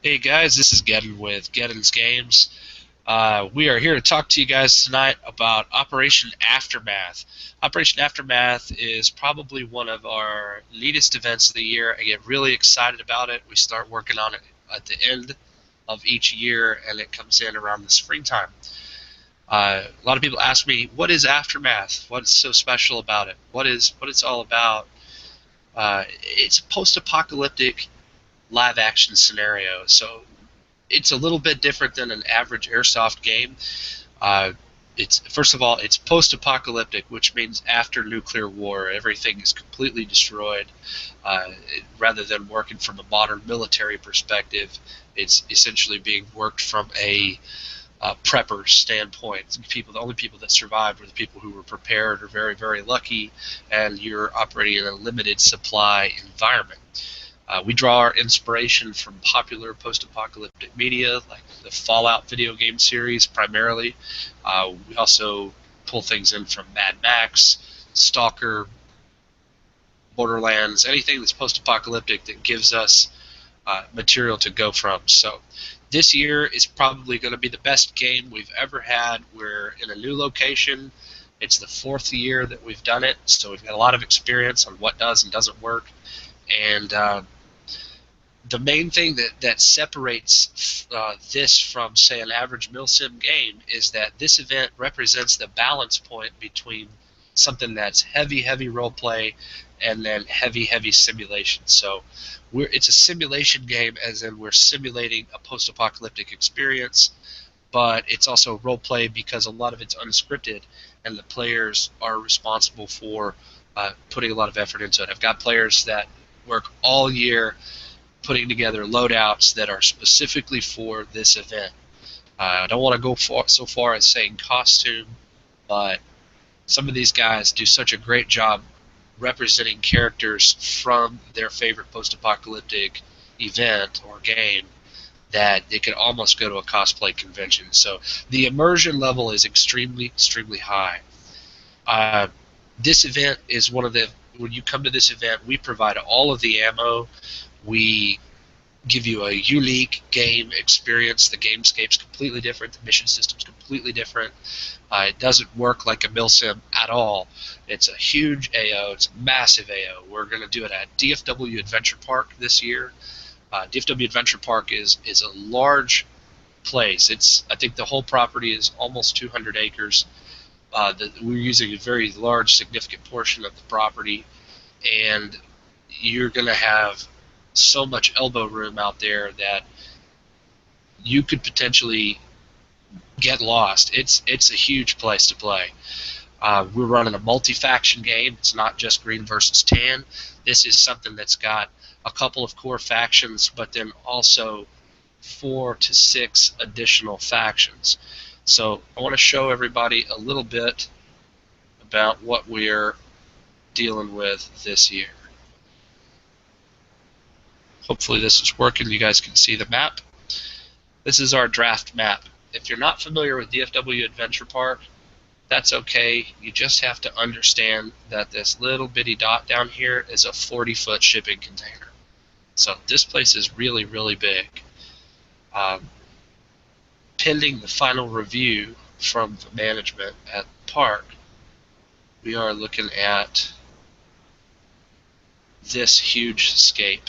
Hey guys, this is Gedden with Gedden's Games. We are here to talk to you guys tonight about Operation Aftermath. Operation Aftermath is probably one of our neatest events of the year. I get really excited about it. We start working on it at the end of each year, and it comes in around the springtime. A lot of people ask me, "What is Aftermath? What's so special about it? What it's all about?" It's a post-apocalyptic live-action scenario, so it's a little bit different than an average airsoft game. Uh, it's first of all, it's post-apocalyptic, which means after nuclear war, everything is completely destroyed. Rather than working from a modern military perspective, it's essentially being worked from a prepper standpoint. The only people that survived were the people who were prepared or very, very lucky, and you're operating in a limited supply environment. We draw our inspiration from popular post-apocalyptic media, like the Fallout video game series, primarily. We also pull things in from Mad Max, Stalker, Borderlands, anything that's post-apocalyptic that gives us material to go from. So this year is probably going to be the best game we've ever had. We're in a new location. It's the fourth year that we've done it, so we've got a lot of experience on what does and doesn't work. And the main thing that separates this from, say, an average milsim game is that this event represents the balance point between something that's heavy role play and then heavy simulation. So it's a simulation game, as in we're simulating a post-apocalyptic experience, but it's also role play because a lot of it's unscripted, and the players are responsible for putting a lot of effort into it. I've got players that work all year putting together loadouts that are specifically for this event. I don't want to go so far as saying costume, but some of these guys do such a great job representing characters from their favorite post-apocalyptic event or game that they could almost go to a cosplay convention. So the immersion level is extremely high. Uh, this event is one of the when you come to this event, we provide all of the ammo. We give you a unique game experience. The gamescape's completely different. The mission system's completely different. It doesn't work like a milsim at all. It's a huge AO. It's a massive AO. We're going to do it at DFW Adventure Park this year. DFW Adventure Park is a large place. I think the whole property is almost 200 acres. We're using a very large, significant portion of the property, and you're going to have so much elbow room out there that you could potentially get lost. It's a huge place to play. We're running a multi-faction game. It's not just green versus tan. This is something that's got a couple of core factions, but then also 4 to 6 additional factions. So I want to show everybody a little bit about what we're dealing with this year. Hopefully this is working. You guys can see the map. This is our draft map. If you're not familiar with DFW Adventure Park, that's okay. You just have to understand that this little bitty dot down here is a 40-foot shipping container. So this place is really big. Um, Pending the final review from the management at the park, we are looking at this huge scape.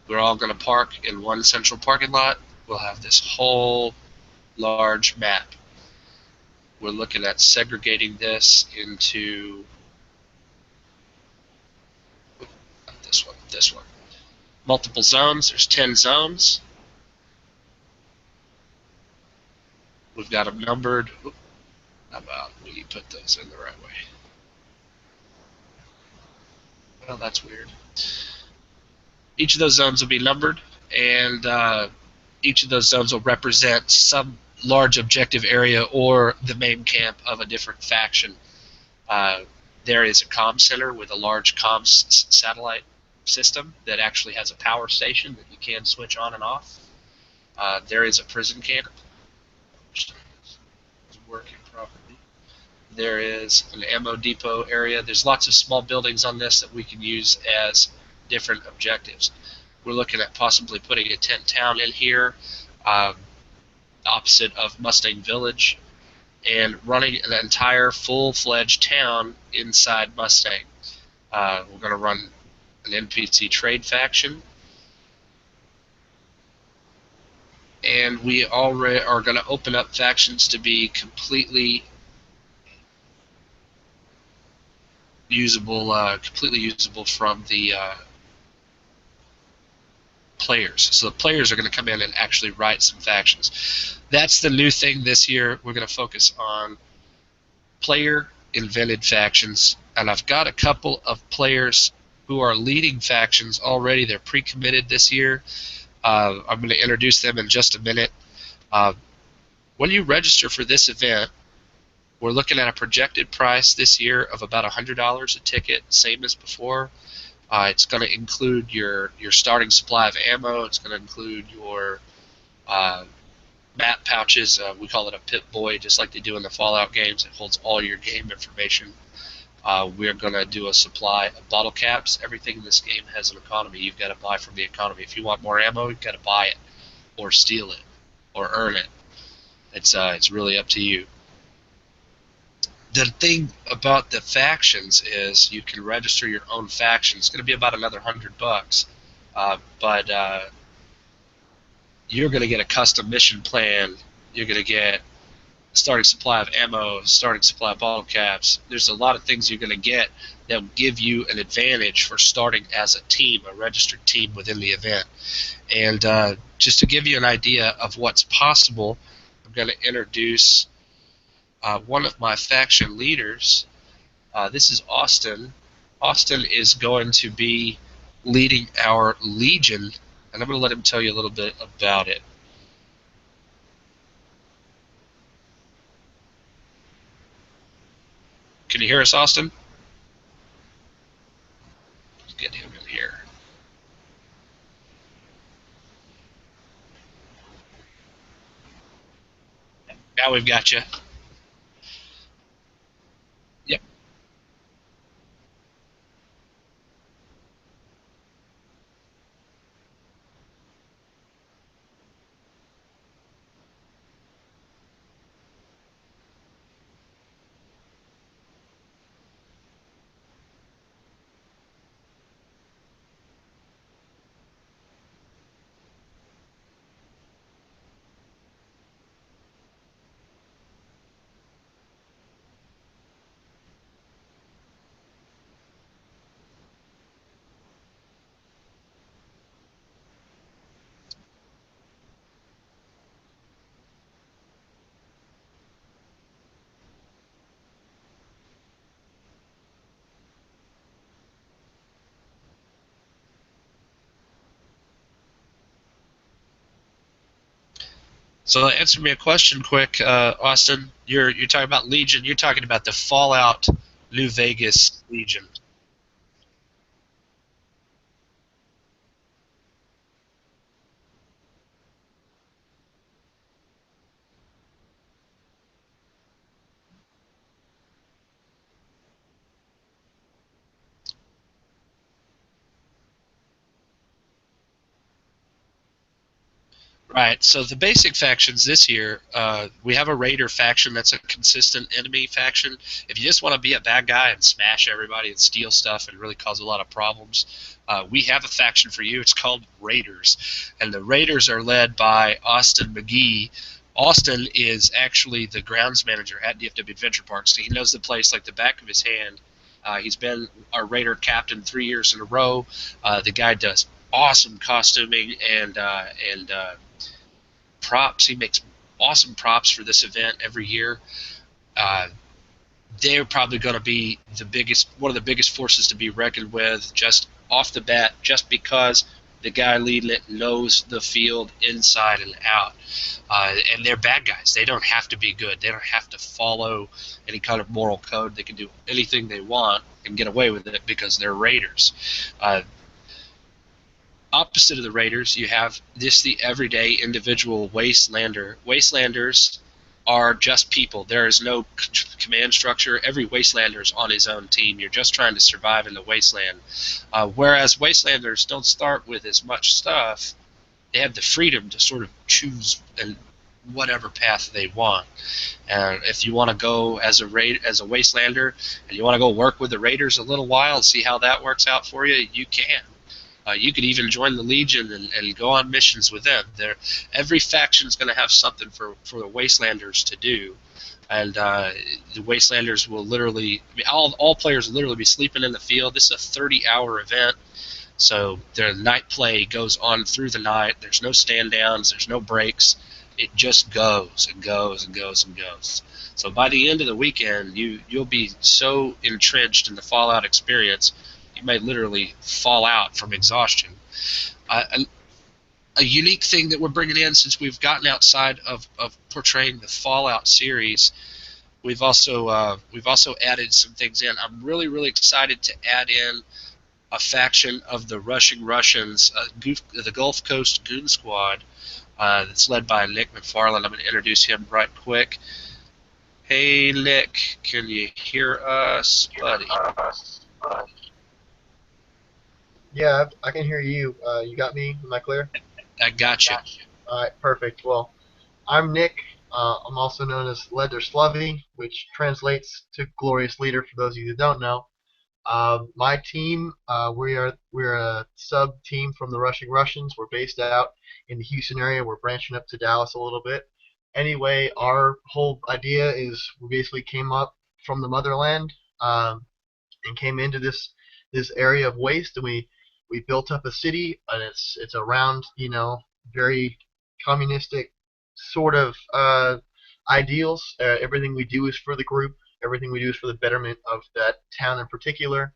We're all going to park in one central parking lot. We'll have this whole large map. We're looking at segregating this into this one. Multiple zones. There's 10 zones. We've got them numbered. How about we put those in the right way? Well, that's weird. Each of those zones will be numbered, and each of those zones will represent some large objective area or the main camp of a different faction. Uh, there is a comm center with a large satellite system that actually has a power station that you can switch on and off. There is a prison camp, which is working properly. There is an ammo depot area. There's lots of small buildings on this that we can use as different objectives. we're looking at possibly putting a tent town in here, um, opposite of Mustang Village, and running an entire full-fledged town inside Mustang. We're going to run an NPC trade faction, and we already are going to open up factions to be completely usable from the players. So the players are going to come in and actually write some factions. That's the new thing this year. We're going to focus on player invented factions, and I've got a couple of players who are leading factions already. They're pre-committed this year. I'm going to introduce them in just a minute. When you register for this event, we're looking at a projected price this year of about $100 a ticket, same as before. It's going to include your starting supply of ammo. It's going to include your map pouches. We call it a Pip-Boy, just like they do in the Fallout games. It holds all your game information. We're going to do a supply of bottle caps. Everything in this game has an economy. You've got to buy from the economy. If you want more ammo, you've got to buy it, or steal it, or earn it. It's really up to you. The thing about the factions is you can register your own faction. It's going to be about another $100, but you're going to get a custom mission plan. You're going to get a starting supply of ammo, starting supply of bottle caps. There's a lot of things you're going to get that will give you an advantage for starting as a team, a registered team within the event. And just to give you an idea of what's possible, I'm going to introduce one of my faction leaders. This is Austin. Austin is going to be leading our Legion, and I'm going to let him tell you a little bit about it. Can you hear us, Austin? Let's get him in here. Now we've got you. Yep. So answer me a question quick, Austin. You're talking about Legion. You're talking about the Fallout New Vegas Legion. Right. So the basic factions this year, we have a Raider faction that's a consistent enemy faction. If you just want to be a bad guy and smash everybody and steal stuff and really cause a lot of problems, we have a faction for you. It's called Raiders, and the Raiders are led by Austin McGee. Austin is actually the grounds manager at DFW Adventure Park, so he knows the place like the back of his hand. He's been our Raider captain 3 years in a row. The guy does awesome costuming and props. He makes awesome props for this event every year. They're probably going to be one of the biggest forces to be reckoned with just off the bat, just because the guy leading it knows the field inside and out. And they're bad guys. They don't have to be good. They don't have to follow any kind of moral code. They can do anything they want and get away with it because they're Raiders. Opposite of the Raiders, you have the everyday individual Wastelander. Wastelanders are just people. There is no command structure. Every Wastelander is on his own team. You're just trying to survive in the Wasteland. Whereas Wastelanders don't start with as much stuff. They have the freedom to sort of choose whatever path they want. And if you want to go as a Wastelander and you want to go work with the Raiders a little while and see how that works out for you, you can. You could even join the Legion and go on missions with them. Every faction is going to have something for the Wastelanders to do, and the Wastelanders will literally, all players will literally be sleeping in the field. This is a 30-hour event, so their night play goes on through the night. There's no stand downs. There's no breaks. It just goes and goes and goes and goes. So by the end of the weekend, you'll be so entrenched in the Fallout experience, you may literally fall out from exhaustion. A unique thing that we're bringing in, since we've gotten outside of portraying the Fallout series, we've also added some things in. I'm really excited to add in a faction of the Rushing Russians, the Gulf Coast Goon Squad, that's led by Nick McFarland. I'm going to introduce him right quick. Hey, Nick, can you hear us, buddy? Yeah, I can hear you. You got me? Am I clear? I got you. All right, perfect. Well, I'm Nick. I'm also known as Ledder Slavy, which translates to Glorious Leader for those of you who don't know. My team, we're a sub team from the Rushing Russians. We're based out in the Houston area. We're branching up to Dallas a little bit. Anyway, our whole idea is we basically came up from the motherland and came into this area of waste, and we built up a city, and it's around, very communistic sort of ideals. Everything we do is for the group. Everything we do is for the betterment of that town in particular.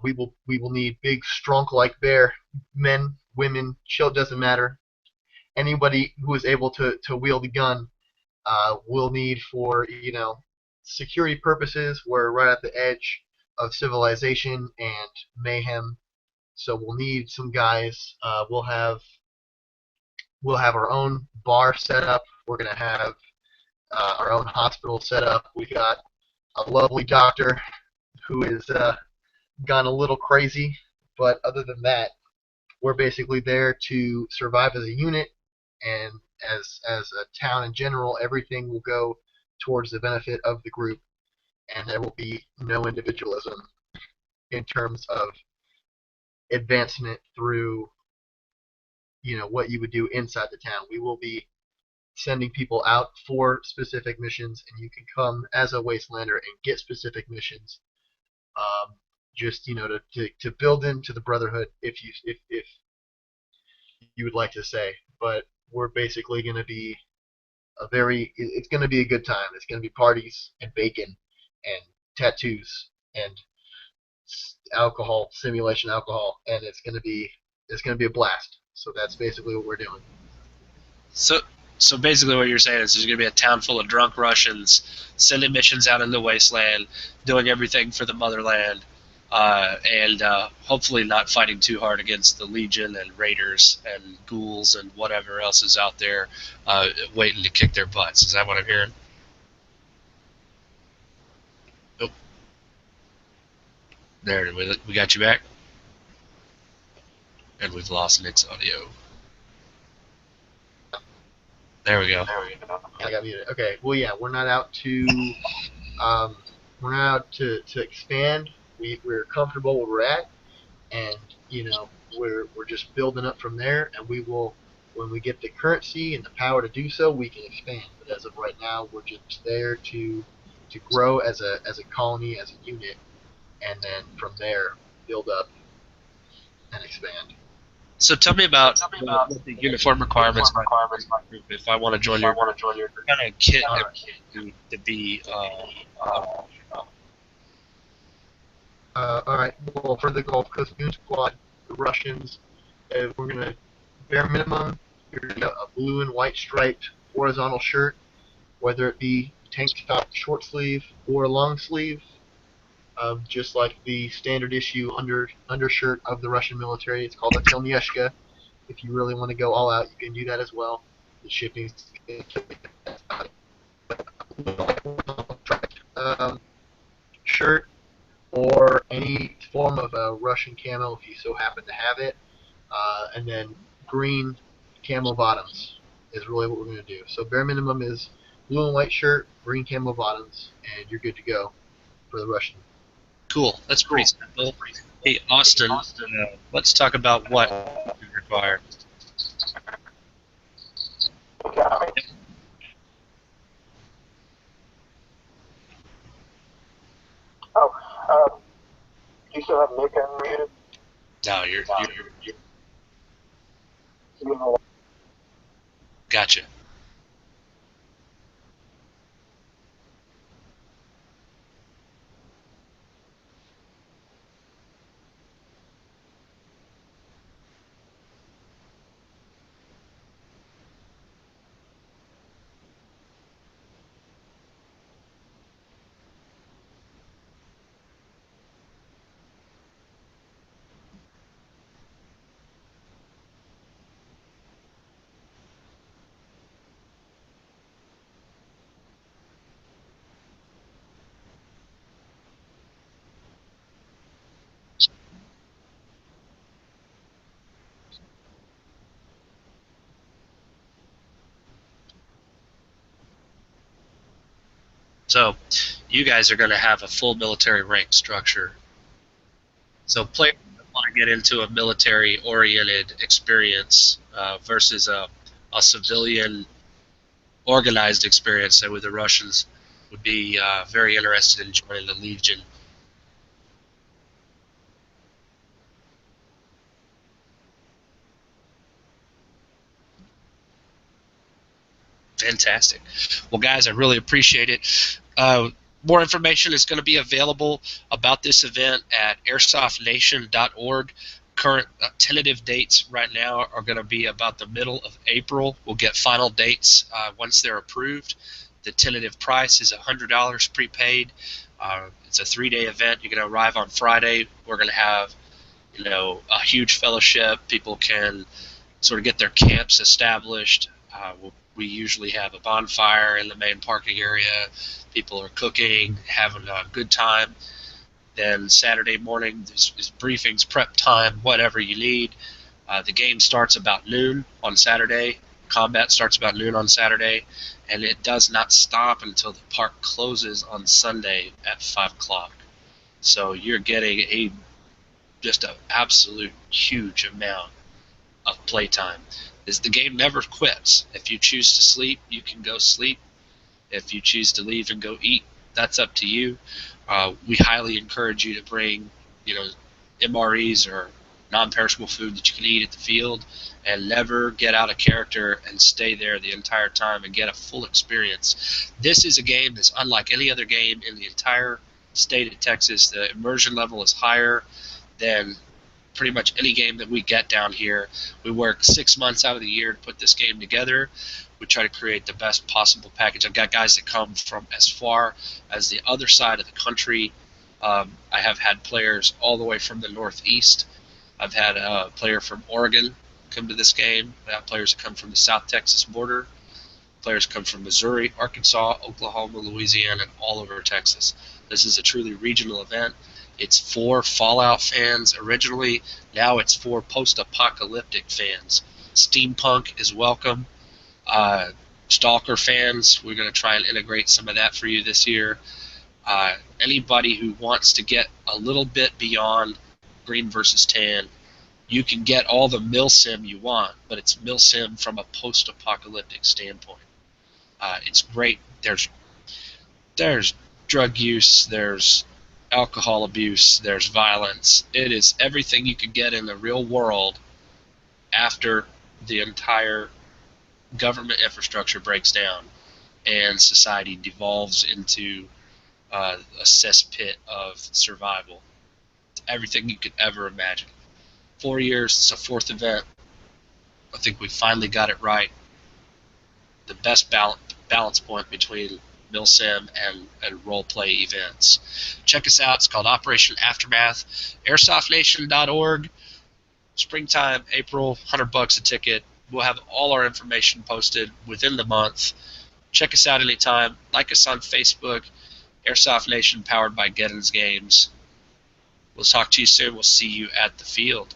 We will need big, strong like bear men, women, children, doesn't matter. Anybody who is able to wield a gun will need for security purposes. We're right at the edge of civilization and mayhem, so we'll need some guys. We'll have our own bar set up. We're gonna have our own hospital set up. We got a lovely doctor who is gone a little crazy, but other than that, we're basically there to survive as a unit, and as a town in general. Everything will go towards the benefit of the group, and there will be no individualism in terms of advancement through what you would do inside the town. We will be sending people out for specific missions, and you can come as a Wastelander and get specific missions. Just to build into the Brotherhood, if you would like to say. But we're basically going to be it's going to be a good time. It's going to be parties and bacon and tattoos and simulation alcohol, and it's going to be a blast. So that's basically what we're doing. So basically what you're saying is there's going to be a town full of drunk Russians sending missions out in the wasteland, doing everything for the motherland, and hopefully not fighting too hard against the Legion and Raiders and ghouls and whatever else is out there waiting to kick their butts. Is that what I'm hearing? Nope. There, we got you back? And we've lost Nick's audio. There we go. I got muted. Okay. Well, yeah, we're not out to expand. We're comfortable where we're at, and we're just building up from there. And we will, when we get the currency and the power to do so, we can expand. But as of right now, we're just there to grow as a colony, as a unit, and then from there build up and expand. So tell me about what the uniform requirements might be if I want to join your kind of kit to be. All right. Well, for the Gulf Coast Goon Squad, the Russians, we're gonna bare minimum. You're gonna get a blue and white striped horizontal shirt, whether it be tank top, short sleeve, or long sleeve. Just like the standard issue undershirt of the Russian military. It's called a Telnyeshka. If you really want to go all out, you can do that as well. The shipping um, shirt or any form of a Russian camo if you so happen to have it, and then green camo bottoms is really what we're going to do. So bare minimum is blue and white shirt, green camo bottoms, and you're good to go for the Russian. Cool. That's pretty simple. Hey, Austin, let's talk about what we require. Oh, you still have Nick unmuted? No, You gotcha. So, you guys are going to have a full military rank structure. So, players that want to get into a military-oriented experience versus a civilian organized experience, say with the Russians, would be very interested in joining the Legion. Fantastic. Well, guys, I really appreciate it. More information is going to be available about this event at airsoftnation.org. Current tentative dates right now are going to be about the middle of April. We'll get final dates once they're approved. The tentative price is $100 prepaid. It's a 3-day event. You're going to arrive on Friday. We're going to have, a huge fellowship. People can sort of get their camps established. We usually have a bonfire in the main parking area. People are cooking, having a good time. Then Saturday morning is briefings, prep time, whatever you need. The game starts about noon on Saturday. Combat starts about noon on Saturday, and it does not stop until the park closes on Sunday at 5 o'clock. So you're getting just an absolute huge amount of playtime. The game never quits. If you choose to sleep, you can go sleep. If you choose to leave and go eat, that's up to you. We highly encourage you to bring, MREs or non-perishable food that you can eat at the field, and never get out of character and stay there the entire time and get a full experience. This is a game that's unlike any other game in the entire state of Texas. The immersion level is higher than pretty much any game that we get down here. We work 6 months out of the year to put this game together. We try to create the best possible package. I've got guys that come from as far as the other side of the country. I have had players all the way from the Northeast. I've had a player from Oregon come to this game. I have players that come from the South Texas border. Players come from Missouri, Arkansas, Oklahoma, Louisiana, and all over Texas. This is a truly regional event. It's for Fallout fans originally. Now it's for post-apocalyptic fans. Steampunk is welcome. Stalker fans, we're going to try and integrate some of that for you this year. Anybody who wants to get a little bit beyond green versus tan, you can get all the milsim you want, but it's milsim from a post-apocalyptic standpoint. It's great. There's drug use, there's alcohol abuse, there's violence. It is everything you could get in the real world after the entire government infrastructure breaks down and society devolves into a cesspit of survival. It's everything you could ever imagine. 4 years, it's a fourth event. I think we finally got it right. The best balance point between milsim and role play events. Check us out. It's called Operation Aftermath. airsoftnation.org. Springtime, April, $100 a ticket. We'll have all our information posted within the month. check us out anytime. Like us on Facebook, Airsoft Nation powered by Gettins Games. We'll talk to you soon. We'll see you at the field.